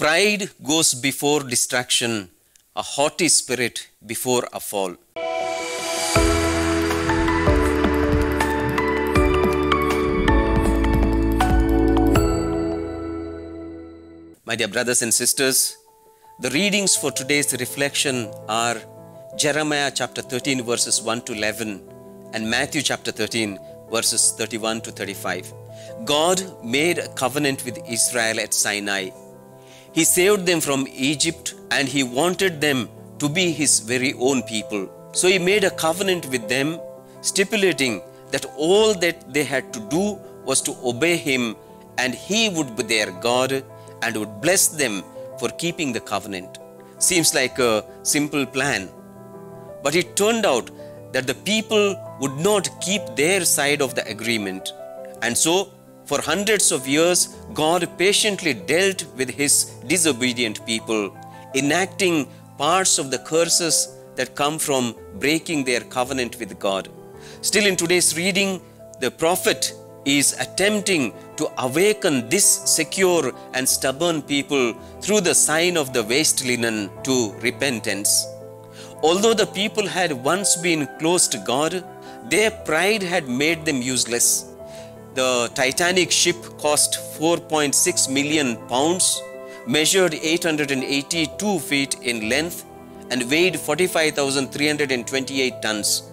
Pride goes before distraction, a haughty spirit before a fall. My dear brothers and sisters, the readings for today's reflection are Jeremiah chapter 13 verses 1 to 11 and Matthew chapter 13 verses 31 to 35. God made a covenant with Israel at Sinai. He saved them from Egypt and He wanted them to be His very own people. So He made a covenant with them, stipulating that all that they had to do was to obey Him, and He would be their God and would bless them for keeping the covenant. Seems like a simple plan. But it turned out that the people would not keep their side of the agreement. And so, for hundreds of years, God patiently dealt with His disobedient people, enacting parts of the curses that come from breaking their covenant with God. Still, in today's reading, the prophet is attempting to awaken this secure and stubborn people through the sign of the waist linen to repentance. Although the people had once been close to God, their pride had made them useless. The Titanic ship cost 4.6 million pounds, measured 882 feet in length, and weighed 45,328 tons.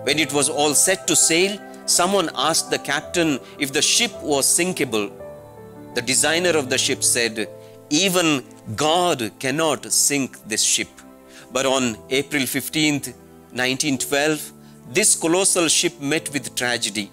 When it was all set to sail, someone asked the captain if the ship was sinkable. The designer of the ship said, "Even God cannot sink this ship." But on April 15th, 1912, this colossal ship met with tragedy.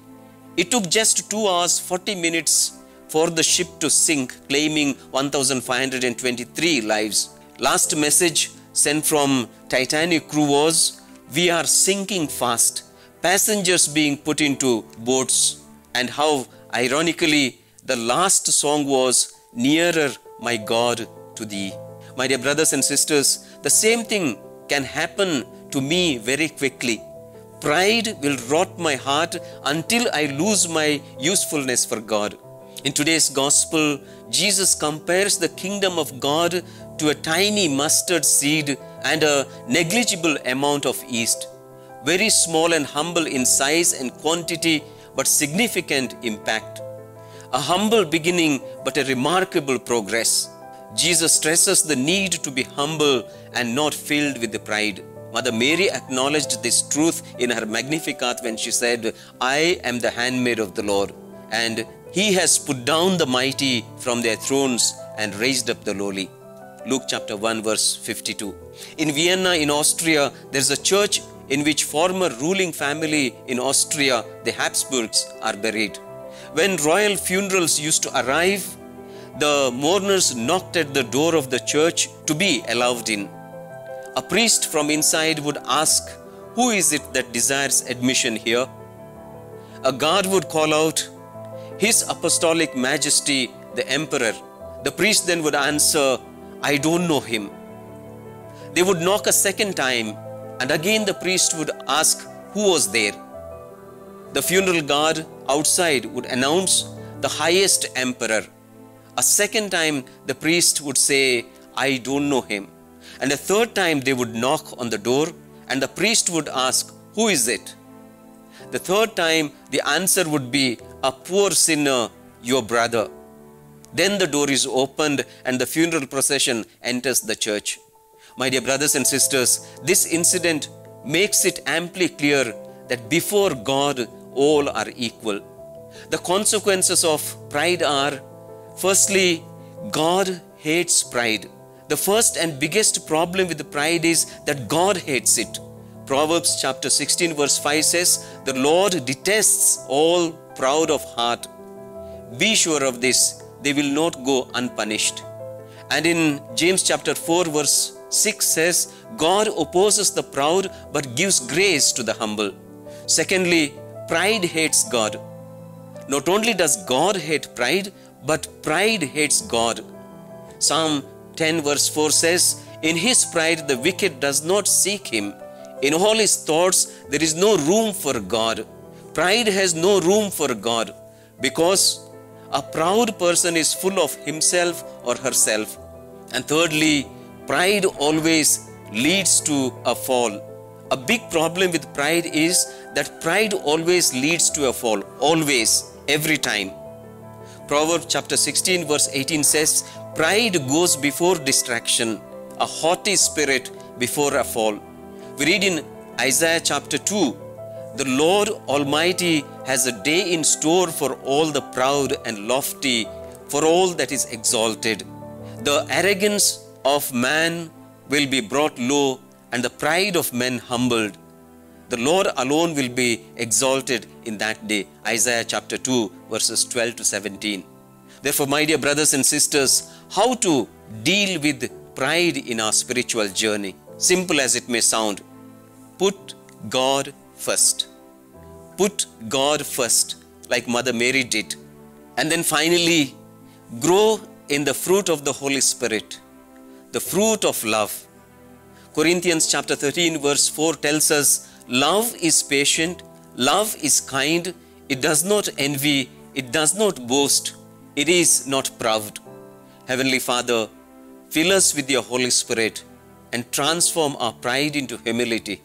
It took just 2 hours 40 minutes for the ship to sink, claiming 1,523 lives. Last message sent from Titanic crew was, "We are sinking fast." Passengers being put into boats, and how ironically the last song was, "Nearer, my God, to thee." My dear brothers and sisters, the same thing can happen to me very quickly. Pride will rot my heart until I lose my usefulness for God. In today's gospel, Jesus compares the kingdom of God to a tiny mustard seed and a negligible amount of yeast. Very small and humble in size and quantity, but significant impact. A humble beginning, but a remarkable progress. Jesus stresses the need to be humble and not filled with the pride. Mother Mary acknowledged this truth in her Magnificat when she said, "I am the handmaid of the Lord, and He has put down the mighty from their thrones and raised up the lowly." Luke chapter 1 verse 52. In Vienna in Austria, there is a church in which former ruling family in Austria, the Habsburgs, are buried. When royal funerals used to arrive, the mourners knocked at the door of the church to be allowed in. A priest from inside would ask, "Who is it that desires admission here?" A guard would call out, "His Apostolic Majesty, the Emperor." The priest then would answer, "I don't know him." They would knock a second time, and again the priest would ask who was there. The funeral guard outside would announce, "The highest emperor." A second time the priest would say, "I don't know him." And a third time they would knock on the door, and the priest would ask, "Who is it?" The third time the answer would be, "A poor sinner, your brother." Then the door is opened and the funeral procession enters the church. My dear brothers and sisters, this incident makes it amply clear that before God, all are equal. The consequences of pride are, firstly, God hates pride. The first and biggest problem with pride is that God hates it. Proverbs chapter 16 verse 5 says, "The Lord detests all proud of heart." Be sure of this, they will not go unpunished. And in James chapter 4 verse 6 says, "God opposes the proud but gives grace to the humble." Secondly, pride hates God. Not only does God hate pride, but pride hates God. Psalm 10 verse 4 says, "In his pride the wicked does not seek him. In all his thoughts there is no room for God." Pride has no room for God because a proud person is full of himself or herself. And thirdly, pride always leads to a fall. A big problem with pride is that pride always leads to a fall. Always, every time. Proverbs chapter 16 verse 18 says, pride goes before distraction, a haughty spirit before a fall. We read in Isaiah chapter 2, the Lord Almighty has a day in store for all the proud and lofty, for all that is exalted. The arrogance of man will be brought low, and the pride of men humbled. The Lord alone will be exalted in that day. Isaiah chapter 2 verses 12 to 17. Therefore, my dear brothers and sisters, how to deal with pride in our spiritual journey? Simple as it may sound. Put God first. Put God first, like Mother Mary did. And then finally, grow in the fruit of the Holy Spirit, the fruit of love. Corinthians chapter 13 verse 4 tells us, love is patient, love is kind, it does not envy, it does not boast, it is not proud. Heavenly Father, fill us with your Holy Spirit and transform our pride into humility.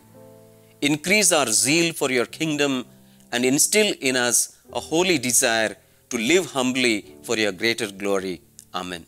Increase our zeal for your kingdom and instill in us a holy desire to live humbly for your greater glory. Amen.